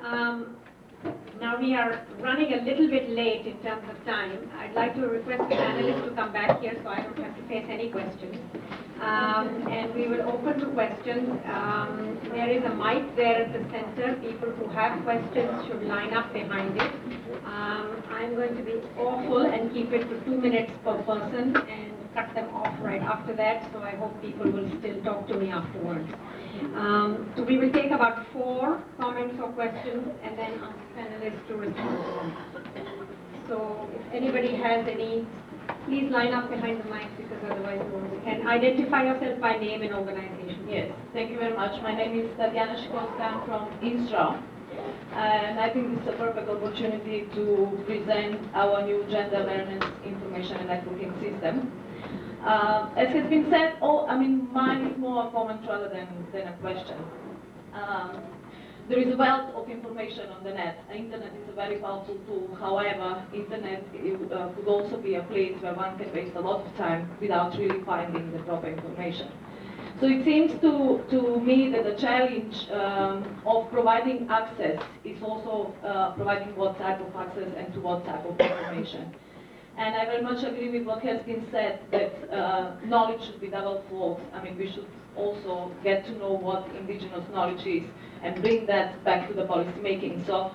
Um, Now we are running a little bit late in terms of time. I'd like to request the panelists to come back here so I don't have to face any questions. And we will open to questions. There is a mic there at the center. People who have questions should line up behind it. I'm going to be awful and keep it to 2 minutes per person and cut them off right after that, so I hope people will still talk to me afterwards. So we will take about 4 comments or questions and then ask panelists to respond to them. So if anybody has any, please line up behind the mic because otherwise you won't. And identify yourself by name and organization. Yes, thank you very much. My name is Tatiana Shikolska. I'm from ISRA. And I think this is a perfect opportunity to present our new gender awareness information and networking system. As has been said, mine is more a comment rather than a question. There is a wealth of information on the net. Internet is a very powerful tool. However, internet could also be a place where one can waste a lot of time without really finding the proper information. So it seems to me that the challenge of providing access is also providing what type of access and to what type of information. And I very much agree with what has been said, that knowledge should be double-fold. We should also get to know what indigenous knowledge is and bring that back to the policy making. So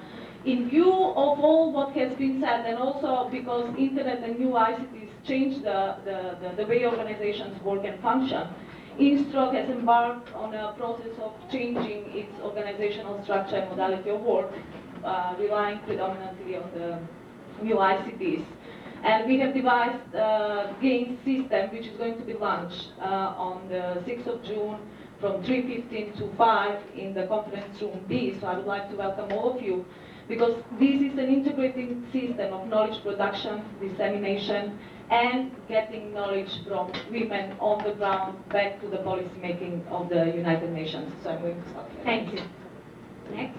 in view of all what has been said, and also because internet and new ICTs change the way organizations work and function, INSTROC has embarked on a process of changing its organizational structure and modality of work, relying predominantly on the new ICTs. And we have devised a GAIN system, which is going to be launched on the 6th of June from 3:15 to 5 in the conference room B. So I would like to welcome all of you, because this is an integrated system of knowledge production, dissemination, and getting knowledge from women on the ground back to the policy making of the United Nations. So I'm going to stop here. Thank you. Next.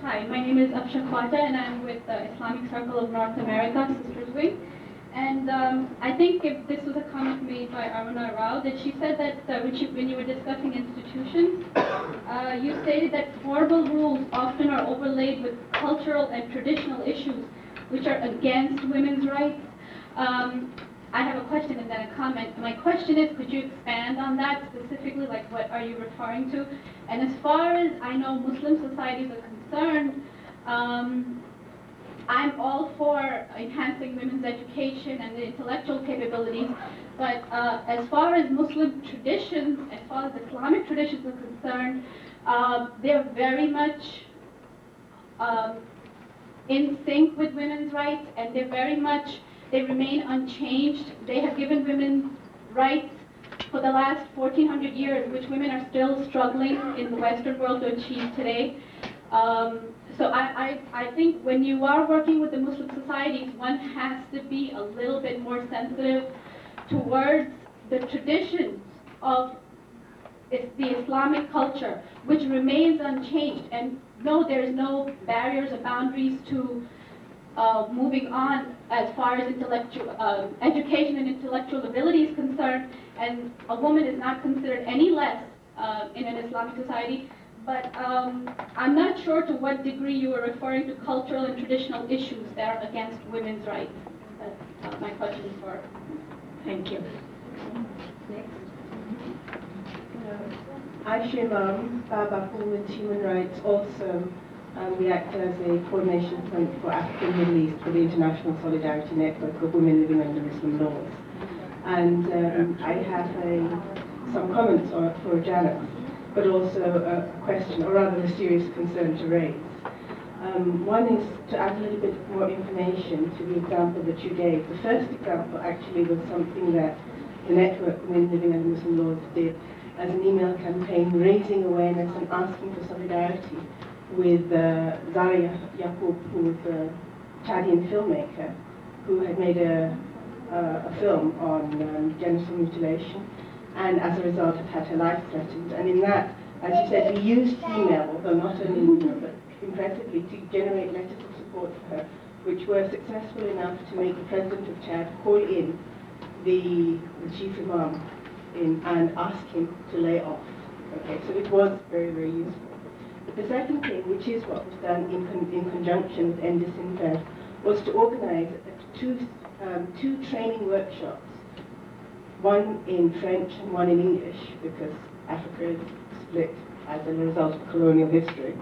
Hi, my name is Afsha Khwaja and I'm with the Islamic Circle of North America, Sisters Wing. And I think if this was a comment made by Aruna Rao, that she said that when you were discussing institutions, you stated that formal rules often are overlaid with cultural and traditional issues which are against women's rights. I have a question and then a comment. My question is, could you expand on that specifically, like what are you referring to? And as far as I know Muslim societies are concerned, I'm all for enhancing women's education and the intellectual capabilities, but as far as Muslim traditions, as far as Islamic traditions are concerned, they're very much in sync with women's rights, and they remain unchanged. They have given women rights for the last 1400 years, which women are still struggling in the Western world to achieve today. So I think when you are working with the Muslim societies, one has to be a little bit more sensitive towards the traditions of the Islamic culture, which remains unchanged. And no, there's no barriers or boundaries to moving on as far as intellectual education and intellectual ability is concerned, and a woman is not considered any less in an Islamic society. But I'm not sure to what degree you are referring to cultural and traditional issues that are against women's rights. That's my question for. Thank you. Next. Aisha Imam, Baba Women's Human Rights, also we act as a coordination point for Africa and Middle East for the International Solidarity Network of Women Living Under Muslim Laws. And I have some comments for Janet, but also a question, or rather a serious concern to raise. One is to add a little bit more information to the example that you gave. The first example actually was something that the Network Women Living Under Muslim Laws did as an email campaign raising awareness and asking for solidarity with Zara Yaqub, who was a Chadian filmmaker who had made a film on genital mutilation, and as a result had had her life threatened. And in that, as you said, we used email, although not only but impressively, to generate letters of support for her, which were successful enough to make the president of Chad call in the chief imam and ask him to lay off. Okay, so it was very, very useful. But the second thing, which is what was done in conjunction with NDICINFED, was to organize two training workshops, one in French and one in English, because Africa is split as a result of colonial history,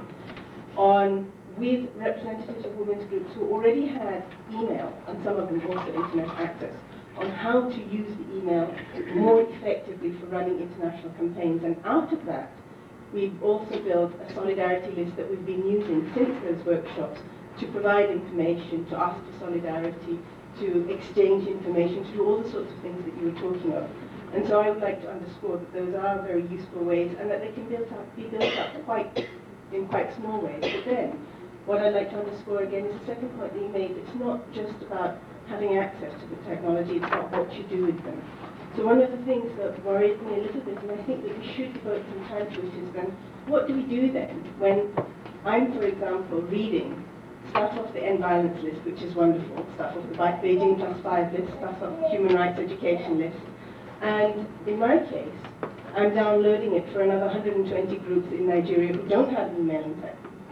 with representatives of women's groups who already had email, and some of them also internet access, on how to use the email more effectively for running international campaigns. And out of that, we've also built a solidarity list that we've been using since those workshops to provide information, to ask for solidarity, to exchange information, to do all the sorts of things that you were talking of. And so I would like to underscore that those are very useful ways, and that they can be built up in quite small ways. But then, what I'd like to underscore again is the second point that you made. It's not just about having access to the technology, it's about what you do with them. So one of the things that worries me a little bit, and I think that we should devote some time to it, is then, what do we do then when I'm, for example, reading stuff off the end violence list, which is wonderful, stuff off the Beijing +5 list, stuff off the human rights education list, and in my case, I'm downloading it for another 120 groups in Nigeria who don't have email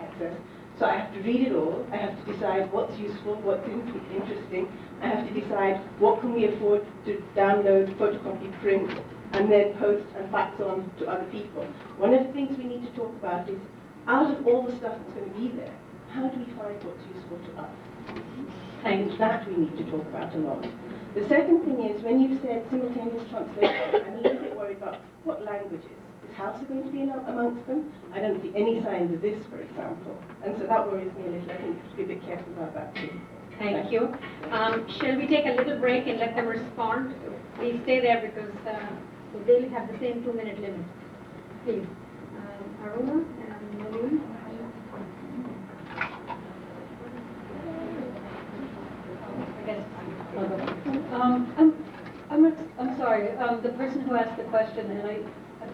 access. So I have to read it all, I have to decide what's useful, what's interesting, I have to decide what can we afford to download, photocopy, print, and then post and fax on to other people. One of the things we need to talk about is, out of all the stuff that's going to be there, how do we find what's useful to us? And that we need to talk about a lot. The second thing is, when you've said simultaneous translation, I'm a little bit worried about what languages. Is Hausa going to be amongst them? I don't see any signs of this, for example. And so that worries me a little. I think we should be a bit careful about that too. Thank you. Shall we take a little break and let them respond? Please stay there because we really have the same 2-minute limit. Please. Aruna and Nalini. I'm sorry, the person who asked the question, and I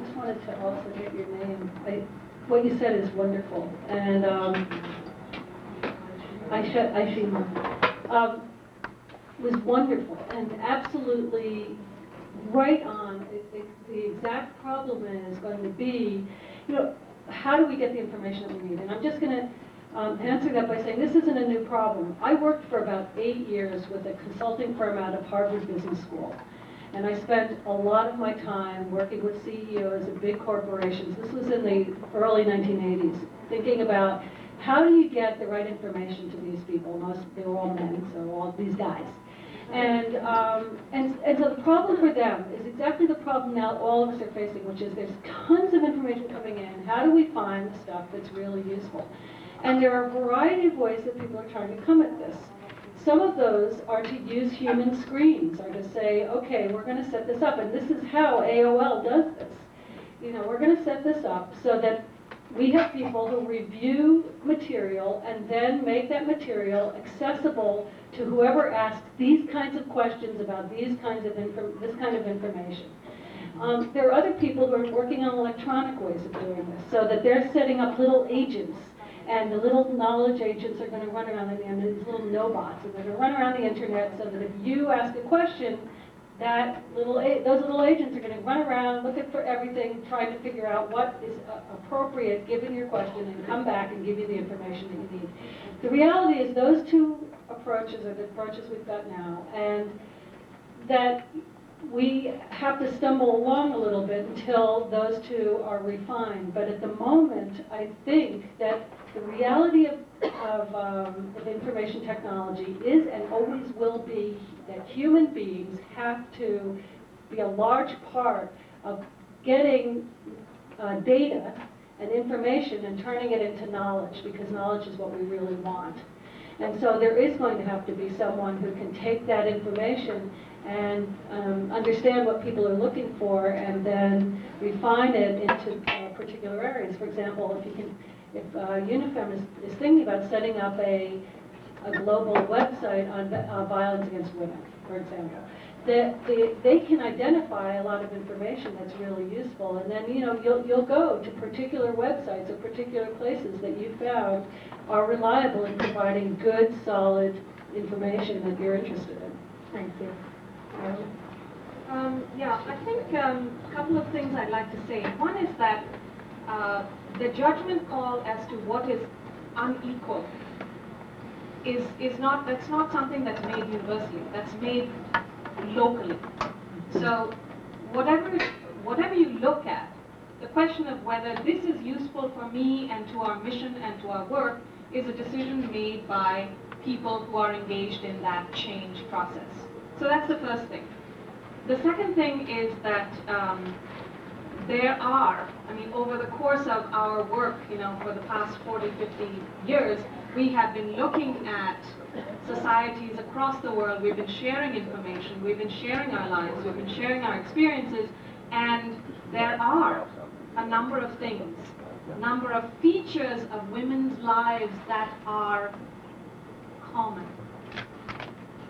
just wanted to also get your name. What you said is wonderful, and Aishima was wonderful and absolutely right on. The exact problem is going to be, how do we get the information that we need? And I'm just going to answer that by saying this isn't a new problem. I worked for about 8 years with a consulting firm out of Harvard Business School. And I spent a lot of my time working with CEOs of big corporations. This was in the early 1980s, thinking about how do you get the right information to these people? They were all men, so all these guys. And so the problem for them is exactly the problem now all of us are facing, which is there's tons of information coming in. How do we find the stuff that's really useful? And there are a variety of ways that people are trying to come at this. Some of those are to use human screens, or to say, okay, we're going to set this up, and this is how AOL does this. We're going to set this up so that we have people who review material and then make that material accessible to whoever asks these kinds of questions about this kind of information. There are other people who are working on electronic ways of doing this, so that they're setting up little agents, and the little knowledge agents are going to run around these little no-bots, and they're going to run around the internet so that if you ask a question, those little agents are going to run around, looking for everything, trying to figure out what is appropriate given your question, and come back and give you the information that you need. The reality is those two approaches are the approaches we've got now, and that we have to stumble along a little bit until those two are refined. But at the moment, I think that the reality of information technology is and always will be that human beings have to be a large part of getting data and information and turning it into knowledge, because knowledge is what we really want. And so there is going to have to be someone who can take that information and understand what people are looking for, and then refine it into particular areas. For example, if UNIFEM is thinking about setting up a global website on violence against women, for example, they can identify a lot of information that's really useful, and then you'll go to particular websites or particular places that you found are reliable in providing good, solid information that you're interested in. Thank you. Yeah, I think a couple of things I'd like to say. One is that the judgment call as to what is unequal is not, that's not something that's made universally, that's made locally. So whatever you look at, the question of whether this is useful for me and to our mission and to our work is a decision made by people who are engaged in that change process. So that's the first thing. The second thing is that there are, I mean, over the course of our work, you know, for the past 40, 50 years, we have been looking at societies across the world. We've been sharing information, we've been sharing our lives, we've been sharing our experiences, and there are a number of things, a number of features of women's lives that are common.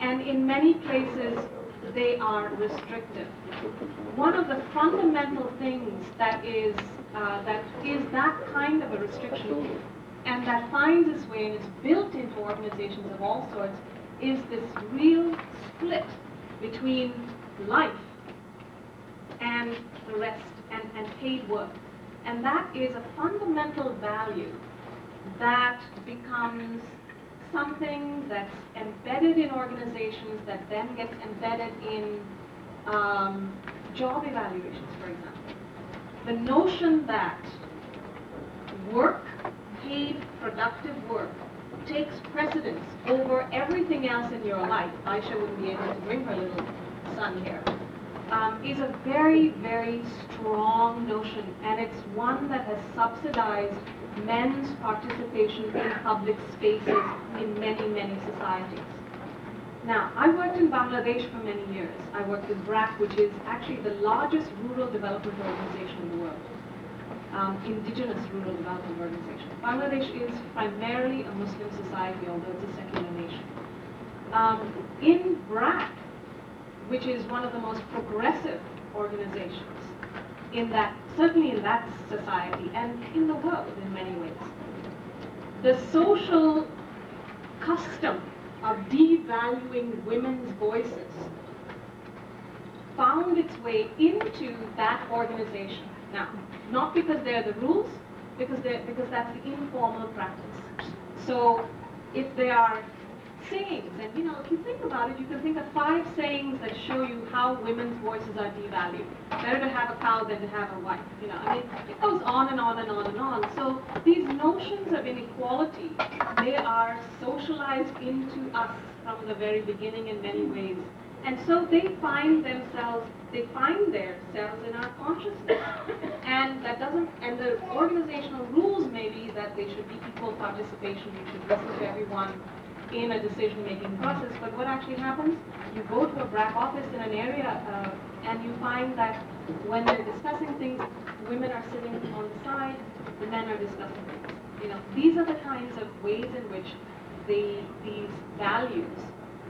And in many places, they are restrictive. One of the fundamental things that is that kind of a restriction, and that finds its way and is built into organizations of all sorts, is this real split between life and the rest, and paid work. And that is a fundamental value that becomes something that's embedded in organizations, that then gets embedded in job evaluations, for example. The notion that work, paid, productive work, takes precedence over everything else in your life. Aisha wouldn't be able to bring her little son here. Is a very, very strong notion, and it's one that has subsidized men's participation in public spaces in many, many societies. Now, I worked in Bangladesh for many years. I worked with BRAC, which is actually the largest rural development organization in the world, indigenous rural development organization. Bangladesh is primarily a Muslim society, although it's a secular nation. In BRAC, which is one of the most progressive organizations in that, certainly in that society and in the world in many ways, the social custom of devaluing women's voices found its way into that organization. Now, not because they're the rules, because that's the informal practice. So if they are sayings, and you know, if you think about it, you can think of 5 sayings that show you how women's voices are devalued. Better to have a cow than to have a wife. You know, I mean, it goes on and on and on and on. So these notions of inequality, they are socialized into us from the very beginning in many ways. And so they find themselves in our consciousness. And that doesn't, and the organizational rules may be that they should be equal participation, you should listen to everyone in a decision-making process, but what actually happens, you go to a BRAC office in an area and you find that when they're discussing things, women are sitting on the side, the men are discussing things. You know, these are the kinds of ways in which these values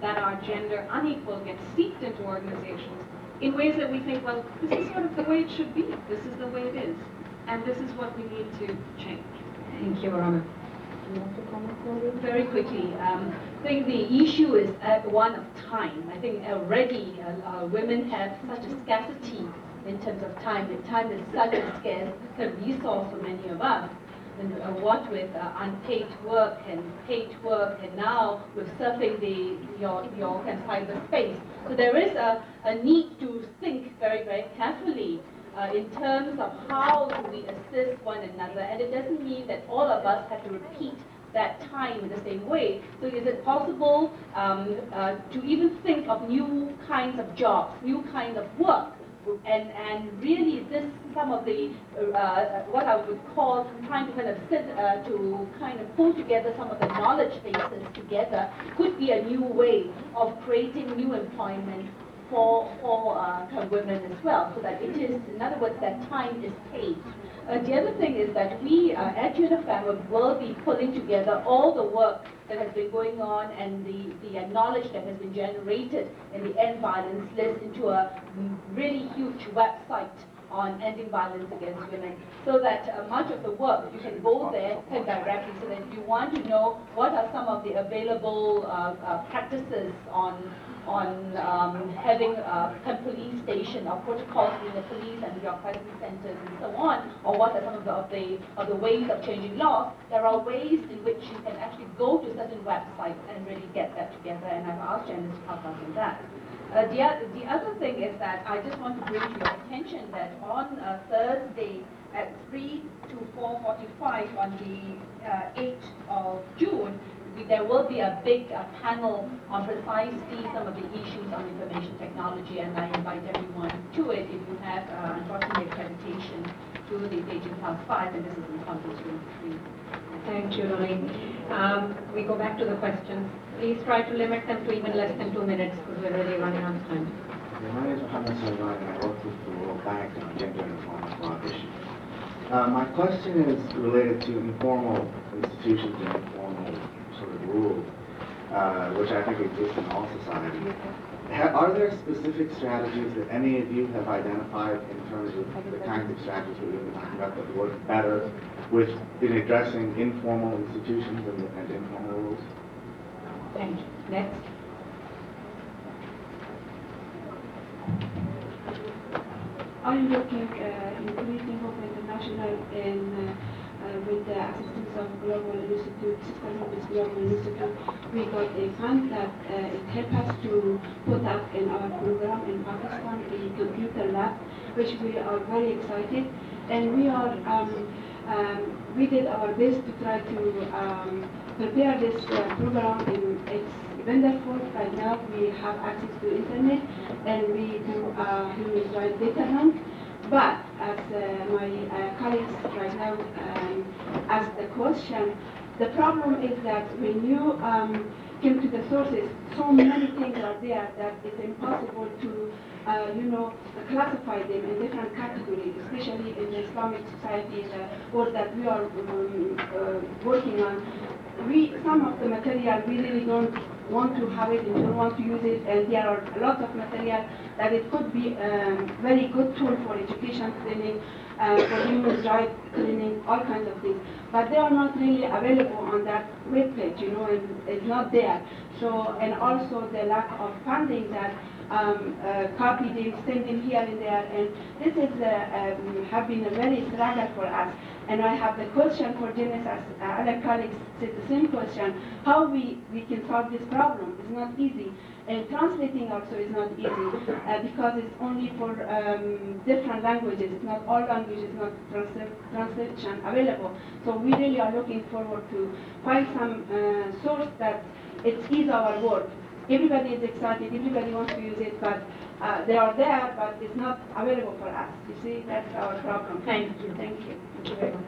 that are gender unequal get seeped into organizations in ways that we think, well, this is sort of the way it should be, this is the way it is, and this is what we need to change. Thank you, Rana. Very quickly, I think the issue is one of time. I think already women have such a scarcity in terms of time. The time is such a scarce resource for many of us. And what with unpaid work and paid work, and now with surfing your kind of cyberspace. So there is a need to think very, very carefully in terms of how do we assist one another, and it doesn't mean that all of us have to repeat that time in the same way. So is it possible to even think of new kinds of jobs, new kinds of work, and really this, some of the, what I would call trying to kind of sit, to kind of pull together some of the knowledge bases together could be a new way of creating new employment for women as well, so that it is, in other words, that time is paid. The other thing is that we at UNIFEM will be pulling together all the work that has been going on and the knowledge that has been generated in the end violence list into a really huge website on ending violence against women, so that much of the work you can go there directly, so that if you want to know what are some of the available practices on having a police station or protocols in the police and your crisis centers and so on, or what are some of the ways of changing laws, there are ways in which you can actually go to certain websites and really get that together, and I've asked Janice to help us in that. The other thing is that I just want to bring to your attention that on Thursday at 3 to 4:45 on the 8th of June, there will be a big panel on precisely some of the issues on information technology, and I invite everyone to it if you have, unfortunately, accreditation to the Beijing Class 5, and this is in conference room 3. Thank you, Doreen. We go back to the questions. Please try to limit them to even less than 2 minutes because we're really running out of time. My name is Mohammed Salman, and I work with the World Bank on gender and informal collaboration. My question is related to informal institutions and informal sort of rules, which I think exist in all societies. Are there specific strategies that any of you have identified in terms of the kinds of strategies that we've been talking about that work better in addressing informal institutions and informal rules? Thank you. Next. I'm working increasing Hope International with the assistance of Global Institute, Sister Hope's Global Institute. We got a fund that it helped us to put up in our program in Pakistan, a computer lab, which we are very excited. And we did our best to try to prepare this program in its vendor form. Right now we have access to internet and we do human rights data hunt. But as my colleagues right now asked the question, the problem is that when you came to the sources, so many things are there that it's impossible to classify them in different categories, especially in the Islamic society, the work that we are working on. Some of the material we really don't want to have it and don't want to use it, and there are a lot of material that it could be very good tool for education training, for human rights training, all kinds of things. But they are not really available on that webpage, and it's not there. So, and also the lack of funding that copy them, send them here and there, and this is have been a very struggle for us. And I have the question for Janice, as other colleagues said the same question, how we can solve this problem. It's not easy. And translating also is not easy because it's only for different languages. It's not all languages, not translation available. So we really are looking forward to find some source that it's ease our work. Everybody is excited, everybody wants to use it, but they are there, but it's not available for us. You see, that's our problem. Thank you. Thank you. Thank you very much.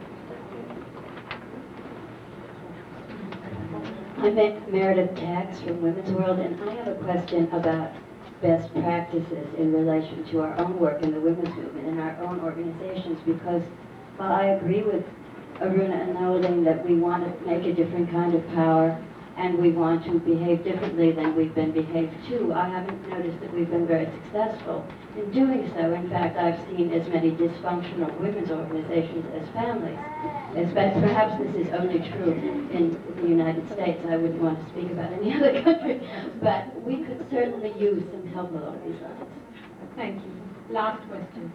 I'm Meredith Tax from Women's World, and I have a question about best practices in relation to our own work in the women's movement and our own organizations, because while I agree with Aruna and Noeline that we want to make a different kind of power and we want to behave differently than we've been behaved to, I haven't noticed that we've been very successful in doing so. In fact, I've seen as many dysfunctional women's organizations as families. But perhaps this is only true in the United States. I wouldn't want to speak about any other country, but we could certainly use some help along these lines. Thank you. Last question.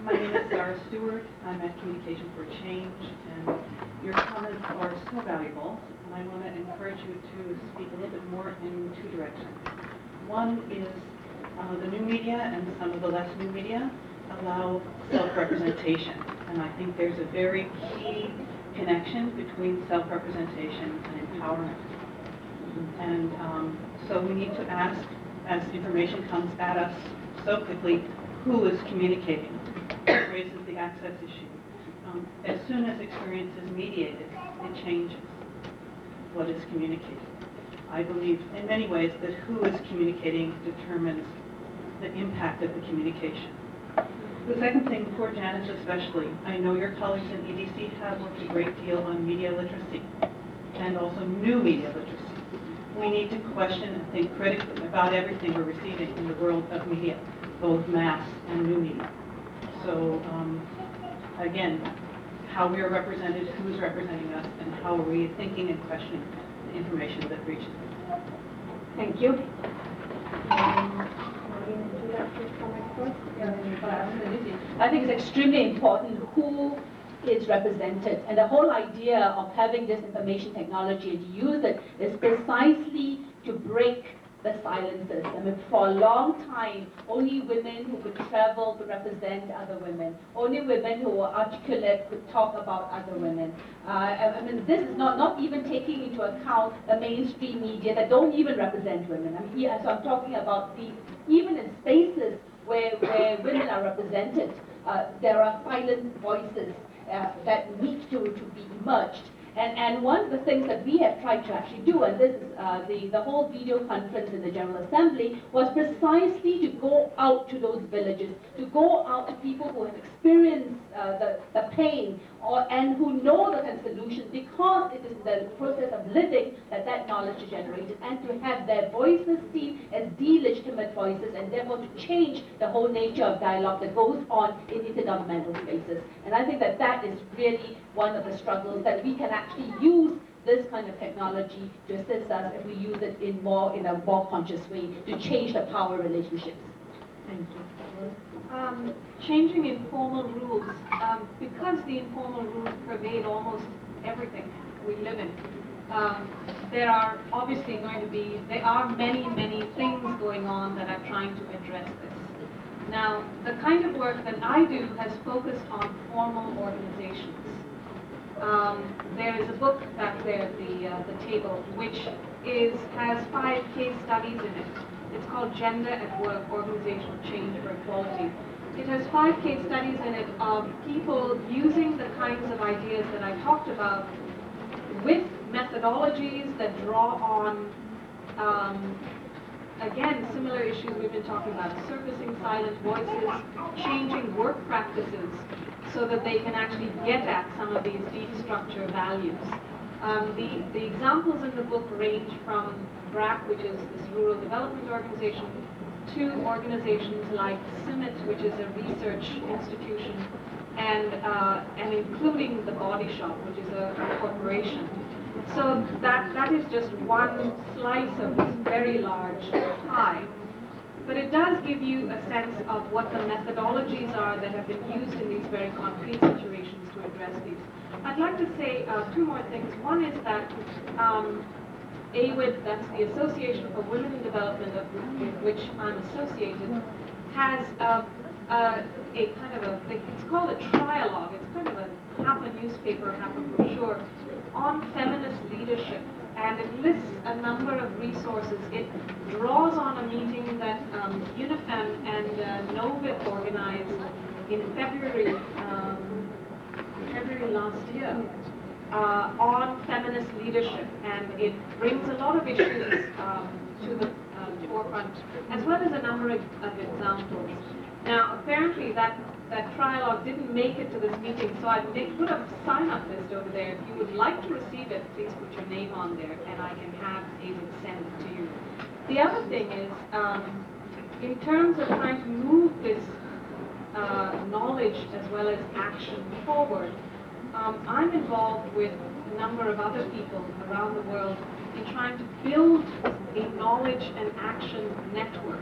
My name is Sarah Stewart. I'm at Communication for Change, and your comments are so valuable, and I want to encourage you to speak a little bit more in two directions. One is the new media and some of the less new media allow self-representation, and I think there's a very key connection between self-representation and empowerment. And so we need to ask, as information comes at us so quickly, who is communicating? It raises the access issue. As soon as experience is mediated, it changes what is communicated. I believe in many ways that who is communicating determines the impact of the communication. The second thing, for Janice especially, I know your colleagues in EDC have worked a great deal on media literacy and also new media literacy. we need to question and think critically about everything we're receiving in the world of media, both mass and new media. So again, how we are represented, who's representing us, and how are we thinking and questioning the information that reaches us. Thank you. I think it's extremely important who is represented, and the whole idea of having this information technology and to use it is precisely to break the silences. I mean, for a long time, only women who could travel could represent other women. Only women who were articulate could talk about other women. I mean, this is not even taking into account the mainstream media that don't even represent women. I mean, so I'm talking about even in spaces where women are represented, there are silent voices that need to be emerged. And one of the things that we have tried to actually do, and this is the whole video conference in the General Assembly, was precisely to go out to those villages, to go out to people who have experienced the pain and who know the kind of solutions, because it is the process of living that knowledge is generated, and to have their voices seen as delegitimate voices, and therefore to change the whole nature of dialogue that goes on in intergovernmental spaces. And I think that is really one of the struggles, that we can actually use this kind of technology to assist us if we use it in a more conscious way to change the power relationships. Thank you. Changing informal rules, because the informal rules pervade almost everything we live in. There are obviously there are many things going on that are trying to address this. Now, the kind of work that I do has focused on formal organizations. There is a book back there at the table, which has 5 case studies in it. It's called Gender at Work, Organizational Change for Equality. It has 5 case studies in it of people using the kinds of ideas that I talked about with methodologies that draw on, again, similar issues we've been talking about, surfacing silent voices, changing work practices so that they can actually get at some of these deep structure values. The examples in the book range from BRAC, which is this rural development organization, to organizations like CIMIT, which is a research institution, and including the Body Shop, which is a corporation. So that is just one slice of this very large pie. But it does give you a sense of what the methodologies are that have been used in these very concrete situations to address these. I'd like to say 2 more things. One is that AWID, that's the Association for Women in Development, with which I'm associated, has a kind of it's called a trialogue. It's kind of a half a newspaper, half a brochure on feminist leadership. And it lists a number of resources. It draws on a meeting that UNIFEM and NOVIT organized in February last year on feminist leadership. And it brings a lot of issues to the forefront, as well as a number of examples. Now, apparently that trialogue didn't make it to this meeting, so I put a sign-up list over there. If you would like to receive it, please put your name on there, and I can have David send it to you. The other thing is, in terms of trying to move this knowledge as well as action forward, I'm involved with a number of other people around the world in trying to build a knowledge and action network,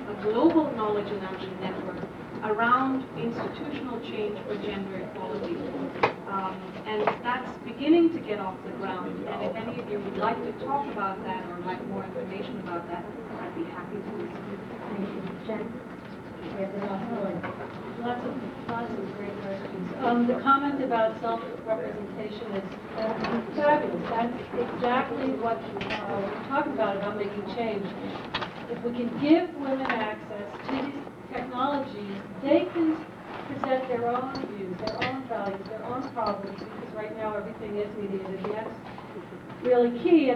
a global knowledge and action network around institutional change for gender equality. And that's beginning to get off the ground. And if any of you would like to talk about that or like more information about that, I'd be happy to listen. Thank you. Jen? Lots of great questions. The comment about self-representation is fabulous. That's exactly what we're talking about making change. If we can give women access to these technologies, they can present their own views, their own values, their own problems, because right now everything is mediated, and that's really key.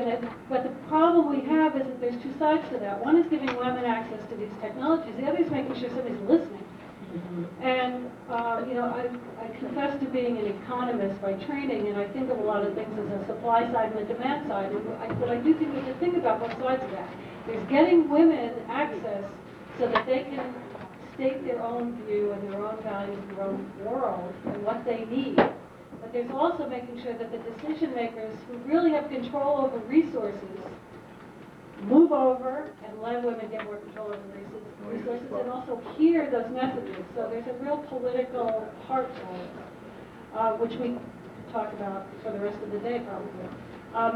But the problem we have is that there's 2 sides to that. One is giving women access to these technologies. The other is making sure somebody's listening And, I confess to being an economist by training, and I think of a lot of things as a supply side and a demand side. But I do think there's a thing about both sides of that. There's getting women access so that they can state their own view and their own values, their own world, and what they need. But there's also making sure that the decision makers who really have control over resources move over and let women get more control over resources and also hear those messages. So there's a real political part to it, which we could talk about for the rest of the day probably.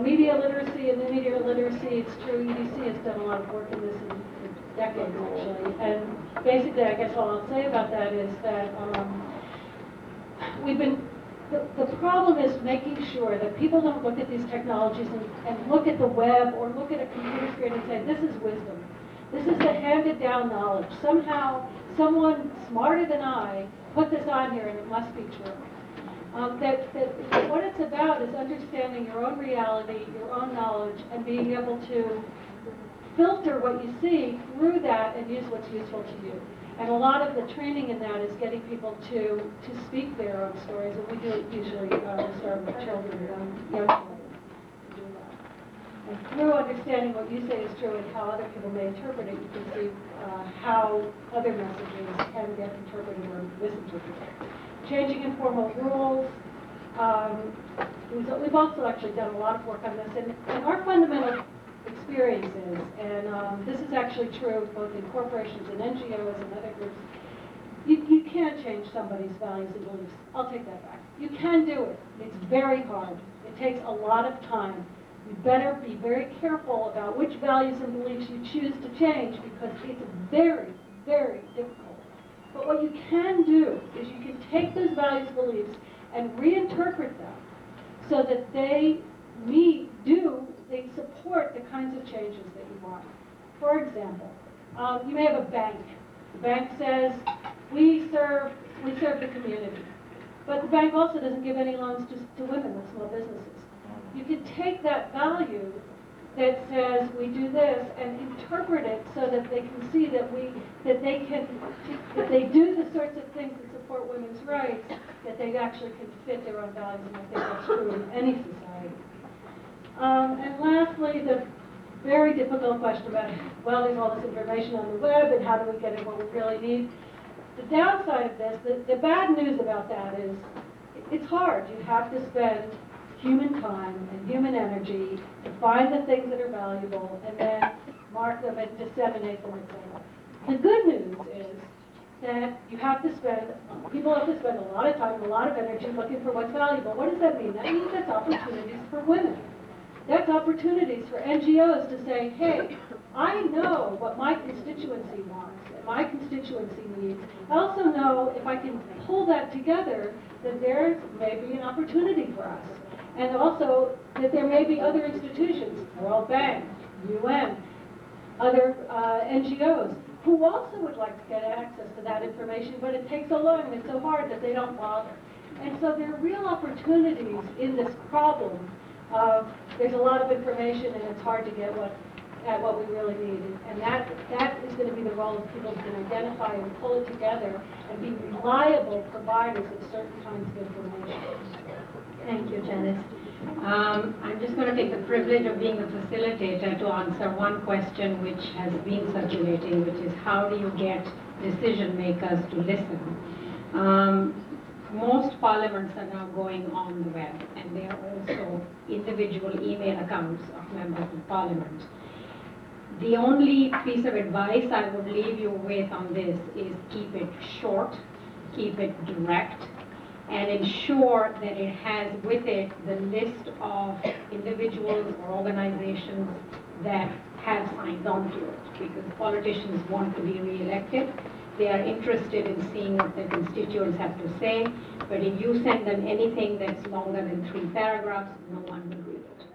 Media literacy and the media literacy, it's true, EDC has done a lot of work in this for decades actually. And basically I guess all I'll say about that is that the problem is making sure that people don't look at these technologies and look at the web or look at a computer screen and say, this is wisdom. This is the handed down knowledge. Somehow, someone smarter than I put this on here and it must be true. What it's about is understanding your own reality, your own knowledge, and being able to filter what you see through that and use what's useful to you. And a lot of the training in that is getting people to speak their own stories, and we do it usually start with children, young children to do that. And through understanding what you say is true and how other people may interpret it, you can see how other messages can get interpreted or misinterpreted. Changing informal rules. We've also actually done a lot of work on this, and our fundamental experiences, and this is actually true both in corporations and NGOs and other groups. You can't change somebody's values and beliefs. I'll take that back. You can do it. It's very hard. It takes a lot of time. You better be very careful about which values and beliefs you choose to change because it's very, very difficult. But what you can do is you can take those values and beliefs and reinterpret them so that they support the kinds of changes that you want. For example, you may have a bank. The bank says, we serve the community. But the bank also doesn't give any loans to women and small businesses. You can take that value that says we do this and interpret it so that they can see that they do the sorts of things that support women's rights, that they actually can fit their own values, and I think that's true in any society. And lastly, the very difficult question about, well, there's all this information on the web, and how do we get at what we really need? The downside of this, the bad news about that is, it's hard. You have to spend human time and human energy to find the things that are valuable, and then mark them and disseminate them, etc. The good news is that people have to spend a lot of time, a lot of energy looking for what's valuable. What does that mean? That means that's opportunities for women. That's opportunities for NGOs to say, hey, I know what my constituency wants and my constituency needs. I also know if I can pull that together, that there may be an opportunity for us. And also that there may be other institutions, World Bank, UN, other NGOs, who also would like to get access to that information, but it takes so long and it's so hard that they don't bother. And so there are real opportunities in this problem of there's a lot of information and it's hard to get at what we really need. And that is going to be the role of people who can identify and pull it together and be reliable providers of certain kinds of information. Thank you, Janice. I'm just going to take the privilege of being the facilitator to answer one question which has been circulating, which is how do you get decision makers to listen? Most parliaments are now going on the web, and there are also individual email accounts of members of parliament. The only piece of advice I would leave you with on this is keep it short, keep it direct, and ensure that it has with it the list of individuals or organizations that have signed on to it, because politicians want to be re-elected. They are interested in seeing what their constituents have to say, but if you send them anything that's longer than 3 paragraphs, no one will read it.